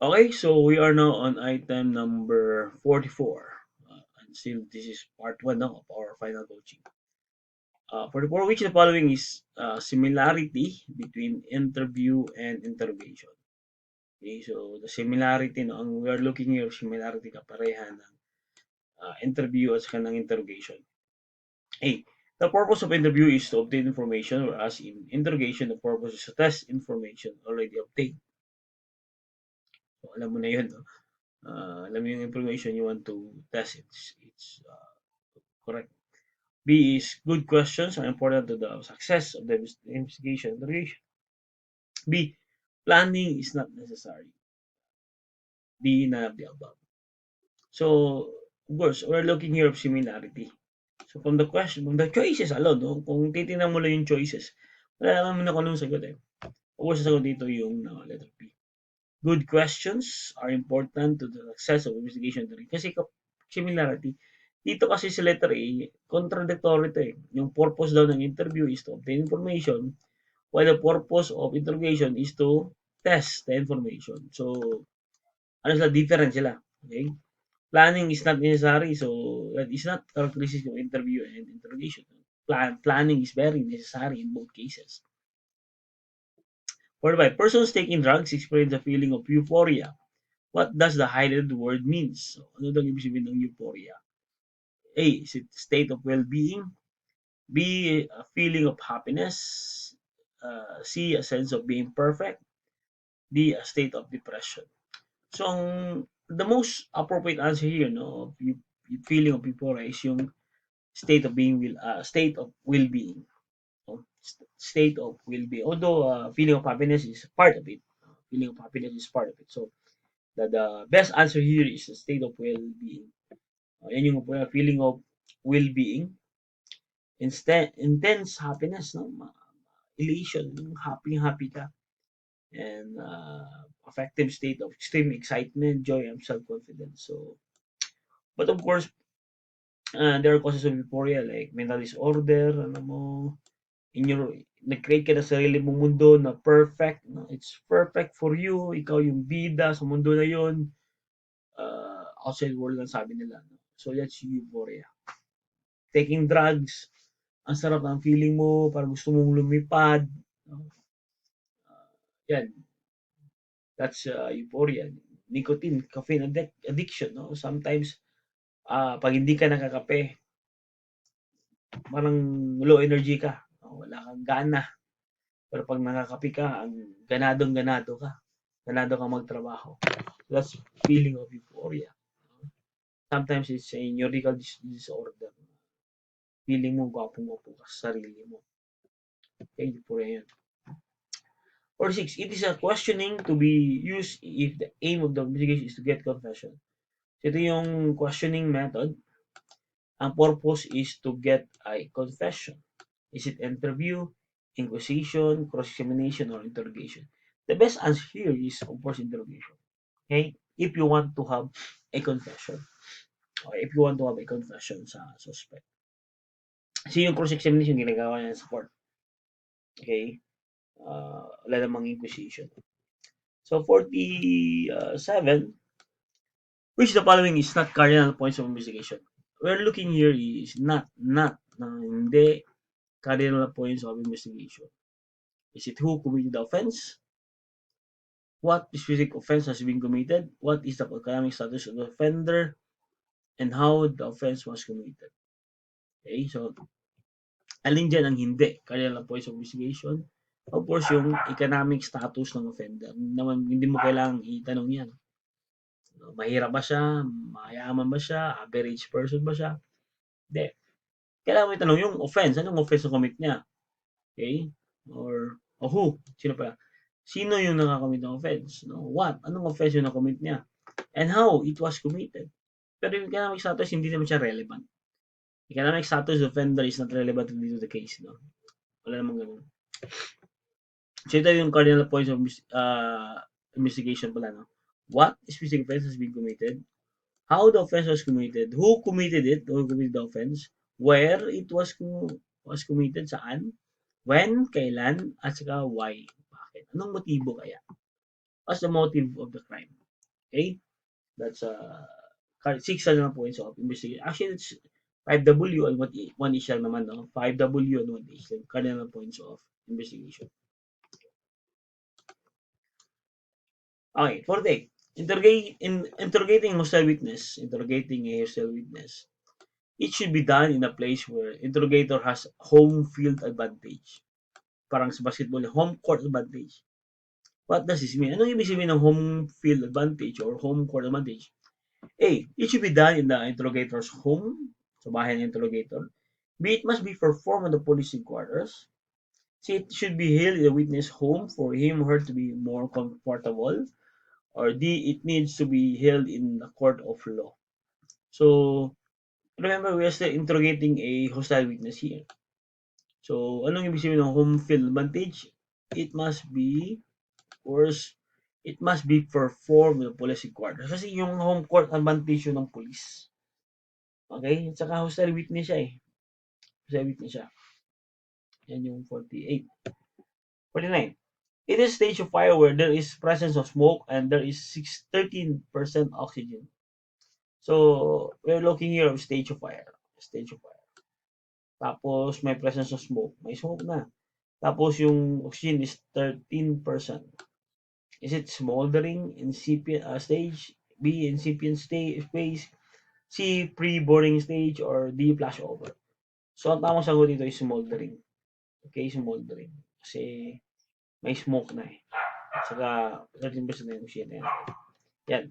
Okay, so we are now on item number 44. And still, this is part 1 now of our final coaching. 44, which the following is similarity between interview and interrogation. Okay, so the similarity, no, ang we are looking here, similarity kaparehan ng interview at saka ng interrogation. A. The purpose of interview is to obtain information, whereas in interrogation, the purpose is to test information already obtained. So, alam mo na yun, no? Alam mo yung information you want to test. It's correct. B is good questions are important to the success of the investigation interrogation. B. Planning is not necessary. D. None of the above. So, of course, we're looking here of similarity. So, from the choices alone, no? Kung titingnan mo lang yung choices, wala naman na kung anong sagot eh. Of course, sagot dito yung letter B. Good questions are important to the success of investigation interrogation. Kasi similarity, dito kasi sa letter A, contradictory to eh. Yung purpose daw ng interview is to obtain information, while the purpose of interrogation is to test the information. So, ano sila, different sila. Okay? Planning is not necessary, so that is not characteristic of interview and interrogation. Planning is very necessary in both cases. Whereby persons taking drugs experience a feeling of euphoria. What does the highlighted word means? So, ano daw ibig sabihin ng euphoria? A, is it state of well-being? B, a feeling of happiness? C, a sense of being perfect? D, a state of depression. So, the most appropriate answer here, no, yung feeling of euphoria is yung state of well-being. No? State of well-being. Although feeling of happiness is part of it. Feeling of happiness is part of it. So, the best answer here is a state of well-being. Yan yung feeling of well-being. Intense happiness, no? Elation, yung happy ka. And affective state of extreme excitement, joy, and self-confidence. So, but of course, there are causes of euphoria like mental disorder, ano mo, nag-create ka ng sarili mong mundo na perfect, no? It's perfect for you, ikaw yung bida sa mundo na yun, outside world lang sabi nila. No? So that's euphoria. Taking drugs, ang sarap ng feeling mo, parang gusto mong lumipad. No? Yan, that's euphoria. Nicotine, caffeine addiction. No? Sometimes, pag hindi ka nakakape, parang low energy ka. No? Wala kang gana. Pero pag nakakape ka, ang ganadong-ganado ka. Ganado kang magtrabaho. That's feeling of euphoria. Sometimes it's a neurological disorder. Feeling mo gwapong-gwapo ka sa sarili mo. Okay, euphoria yun. Or 6, it is a questioning to be used if the aim of the investigation is to get confession. So, ito yung questioning method. Ang purpose is to get a confession. Is it interview, inquisition, cross-examination, or interrogation? The best answer here is, of course, interrogation. Okay? If you want to have a confession. Or if you want to have a confession sa suspect. Kasi yung cross-examination, ginagawa niya sa court. Okay? Wala namang inquisition. So, 47, which the following is not cardinal points of investigation. We're looking here is not, hindi cardinal points of investigation. Is it who committed the offense? What specific offense has been committed? What is the economic status of the offender? And how the offense was committed? Okay, so alin dyan ang hindi cardinal points of investigation? Of course, yung economic status ng offender. Hindi mo kailangang itanong yan. Mahirap ba siya? Mayaman ba siya? Average person ba siya? Hindi. Kailangan mo itanong yung offense. Anong offense na commit niya? Okay? Or who? Sino pa? Sino yung nakakommit ng offense? No? What? Anong offense yung nakommit niya? And how it was committed? Pero yung economic status, hindi naman siya relevant. Economic status offender is not relevant to the case. No? Wala namang ganun. So, ito yung cardinal points of investigation pala. No? What specific offense has been committed? How the offense was committed? Who committed it? Who committed the offense? Where it was committed? Saan? When? Kailan? At saka why? Bakit? Anong motibo kaya? What's the motive of the crime? Okay? That's 6 points of investigation. Actually, it's 5W and 1H lang naman, no? 5W and 1H lang. Cardinal points of investigation. Okay, 48. Interrogating hostile witness. Interrogating a hostile witness. It should be done in a place where interrogator has home field advantage. Parang sa basketball, home court advantage. What does this mean? Anong ibig sabihin ng home field advantage or home court advantage? A. It should be done in the interrogator's home, sa bahay ng interrogator. B. It must be performed on the police headquarters. C. It should be held in the witness home for him or her to be more comfortable. Or D. It needs to be held in the court of law. So, remember, we are still interrogating a hostile witness here. So, anong ibig sabihin ng home field advantage? It must be, of course, it must be performed in the police headquarters. Kasi yung home court advantage yun ng police. Okay? At saka hostile witness siya eh. Hostile witness siya. Yan yung 48. 49. It is a stage of fire where there is presence of smoke and there is 13% oxygen. So, we're looking here of stage of fire. Stage of fire. Tapos, may presence of smoke. May smoke na. Tapos, yung oxygen is 13%. Is it smoldering, incipient stage? B, incipient phase? C, pre-boring stage? Or D, flashover? So, ang tamang sagot dito is smoldering. Okay, smoldering. Kasi, may smoke na eh. At saka, 13% na yung oxygen na yan. Yan.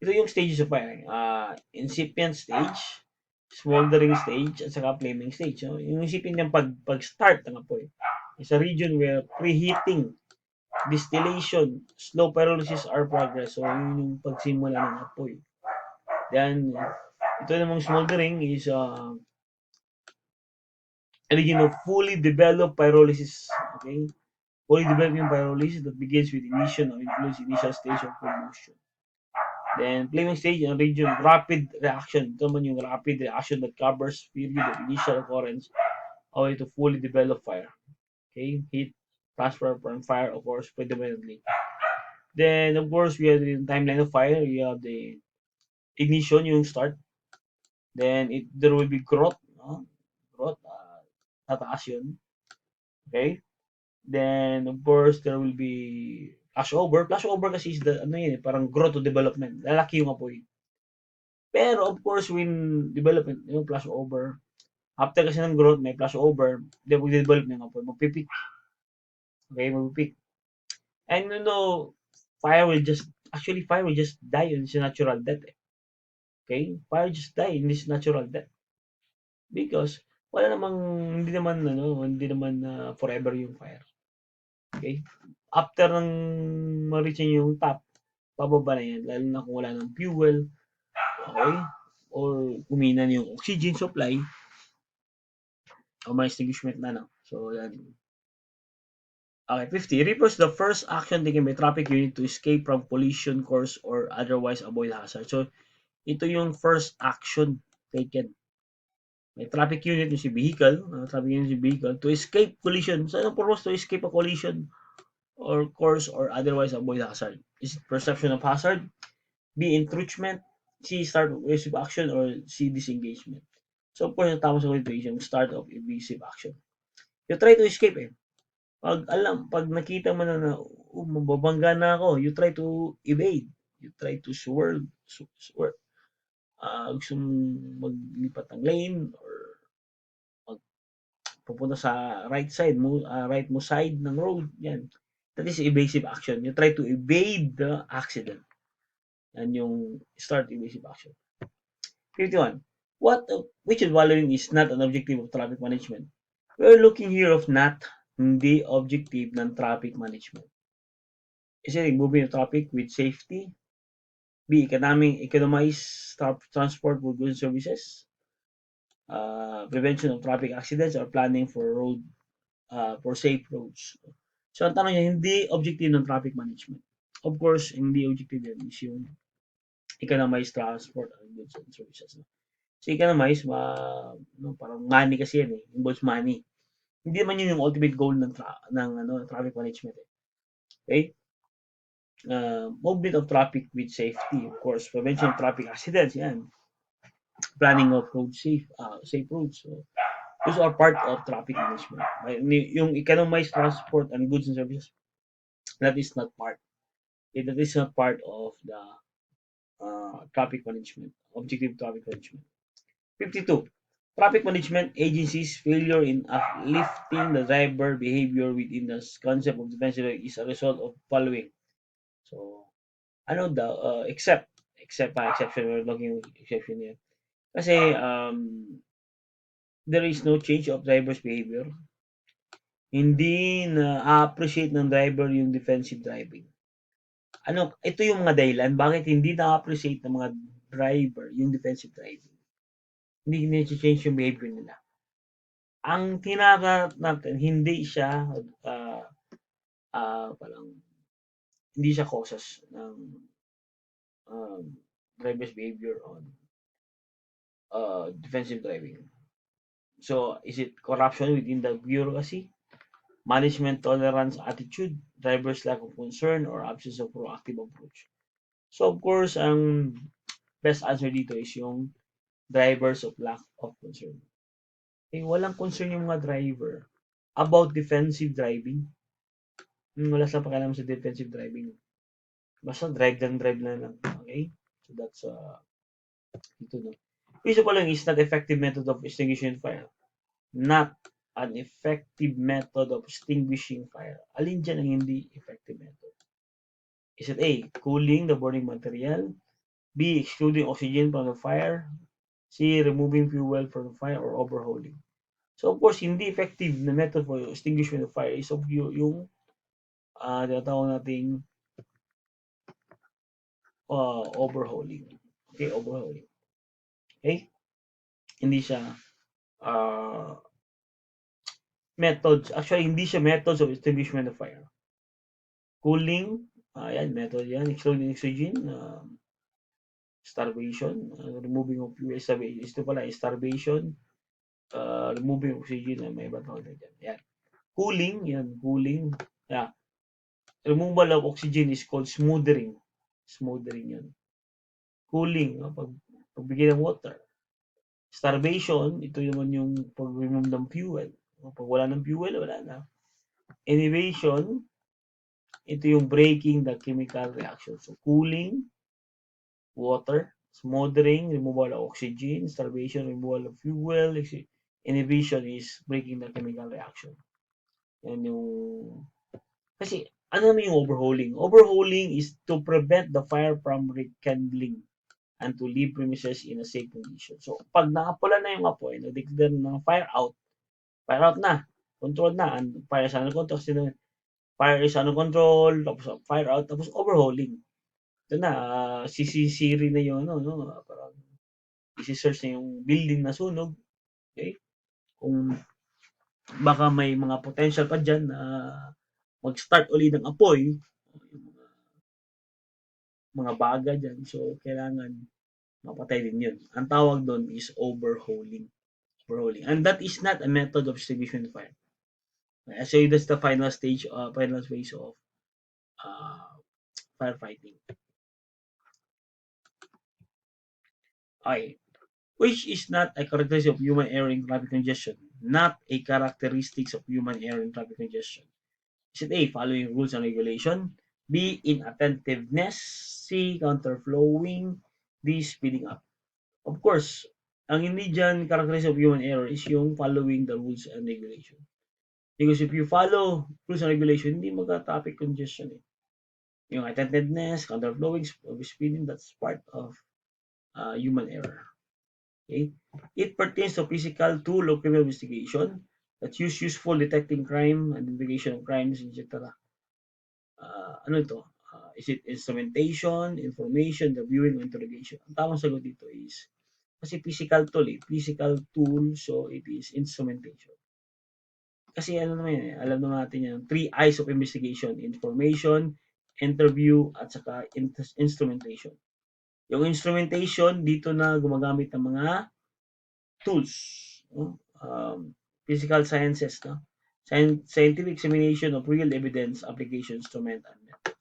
Ito yung stages of fire. Incipient stage, smoldering stage, at saka flaming stage. So, yung incipient yung pag-start ng apoy. It's a region where preheating, distillation, slow pyrolysis are progress. So, yun yung pagsimula ng apoy. Then, ito namang smoldering is a region of fully developed pyrolysis. Okay? Fully developed yung pyrolysis that begins with ignition or influence initial stage of combustion. Then, flaming stage, a region of rapid reaction. Ito man yung rapid reaction that covers period of initial occurrence all the way to fully developed fire. Okay? Heat transfer from fire occurs predominantly. Then, of course, we have the timeline of fire. You have the ignition, yung start. Then, there will be growth. No? Growth, tataas yun. Okay? Then, of course, there will be flashover. Flashover kasi is the, ano yun, parang growth to development. Lalaki yung apoy. Pero, of course, when development, yung flashover, after kasi ng growth, may flashover, then mag-develop na yung apoy. Magpipik. Okay, magpipik. And you know, fire will just die in its natural death. Eh. Okay? Fire just die in its natural death. Because, wala namang, hindi naman forever yung fire. Okay? After ng ma-reach yung top, pababa na yan. Lalo na kung wala ng fuel, okay? Or kumina yung oxygen supply, o may extinguishment na, no? So, yan. Okay, 50. Refers the first action taken by traffic unit to escape from collision course or otherwise avoid hazard. So, ito yung first action taken. May traffic unit yung si vehicle, to escape collision. So, anong purpose to escape a collision or course or otherwise avoid hazard? Is it perception of hazard? B, enroachment? C, start of evasive action? Or C, disengagement? So, of course, ang tamang sagot dito yung start of evasive action. You try to escape eh. Pag nakita mo na mababangga na ako, you try to evade. You try to swerve. Gusto mong maglipat ng lane or pupunta sa right mo side ng road. Yan. That is evasive action. You try to evade the accident. Yan yung start evasive action. 51. Which of the following is not an objective of traffic management? We're looking here of not, hindi objective ng traffic management. Is it moving the traffic with safety? B, economize transport for goods and services? Prevention of traffic accidents or planning for safe roads? So, ang tanong niya, hindi objective ng traffic management. Of course, hindi objective yan is yung economize transport and goods and services. So, economize, parang money kasi yan eh. Involves money. Hindi naman yun yung ultimate goal ng traffic management eh. Okay? movement of traffic with safety, of course, prevention of traffic accidents, yan. Planning of road safe roads. So, those are part of traffic management. Yung economized transport and goods and services, that is not part. That is not part of the traffic management, objective traffic management. 52. Traffic management agencies' failure in uplifting the driver behavior within the concept of defensive is a result of following. So, ano daw, exception, we're looking at exception here. Kasi, there is no change of driver's behavior. Hindi na-appreciate ng driver yung defensive driving. Ito yung mga dahilan bakit hindi na-appreciate ng mga driver yung defensive driving. Hindi na-change yung behavior nila. Ang tinatanggap natin, parang, hindi siya causes ng um, driver's behavior on defensive driving. So, is it corruption within the bureaucracy? Management tolerance attitude, driver's lack of concern, or absence of proactive approach? So, of course, ang best answer dito is yung drivers of lack of concern. Walang concern yung mga driver about defensive driving. Wala silang pakialam sa defensive driving. Basta drive na lang. Okay? So, that's ito no. Issue pa lang is not effective method of extinguishing fire. Not an effective method of extinguishing fire. Alin dyan ang hindi effective method? Is it A, cooling the burning material? B, excluding oxygen from the fire? C, removing fuel from the fire, or overhauling? So, of course, hindi effective na method for extinguishment of fire is yung tinatawag nating overhauling. Okay, overhauling. Okay? Hindi siya methods. Actually, hindi siya methods of extinguishment of fire. Cooling, yan, method yan. Excluding oxygen, starvation, removing of fuel, ito pala, starvation, removing oxygen, may iba tawag na dyan. Yan. Cooling, yan, cooling. Yeah. Removal of oxygen is called smoldering. Smoldering yan. Cooling, pagbigay ng water. Starvation, ito naman yung pag-remove ng fuel. Pag wala ng fuel, wala na. Innovation, ito yung breaking the chemical reaction. So, cooling, water, smoldering, removal of oxygen, starvation, removal of fuel, inhibition is breaking the chemical reaction. Yan yung, kasi, ano naman yung overhauling? Overhauling is to prevent the fire from rekindling and to leave premises in a safe condition. So, pag nakapula na yung apoy, nag-declare ng fire out na, control na, and fire is under control, fire is under control, tapos fire out, tapos overhauling. Ito na, sisiri na yung parang isi-search na yung building na sunog. Okay? Kung baka may mga potential pa dyan na mag-start ulit ng apoy, mga baga dyan, so kailangan mapatay din yun. Ang tawag doon is overhauling. And that is not a method of extinguishing the fire. So that's the final stage, final phase of firefighting. Okay. Which is not a characteristic of human error in traffic congestion. Not a characteristics of human error in traffic congestion. Is it A, following rules and regulation? B, inattentiveness? C, counterflowing? D, speeding up? Of course, ang hindi dyan characteristic of human error is yung following the rules and regulation. Because if you follow rules and regulation, hindi magka-traffic congestion eh. Yung attentiveness, counterflowing, speeding, that's part of human error. Okay? It pertains to physical tool of criminal investigation that's useful detecting crime, identification of crimes, etc. Ano ito? Is it instrumentation, information, reviewing, or interrogation? Ang tamang sagot dito is, kasi physical tool physical tool, so it is instrumentation. Kasi alam naman natin yan, 3 eyes of investigation: information, interview, at saka instrumentation. Yung instrumentation, dito na gumagamit ng mga tools, physical sciences, scientific examination of real evidence, application, instrument, and method.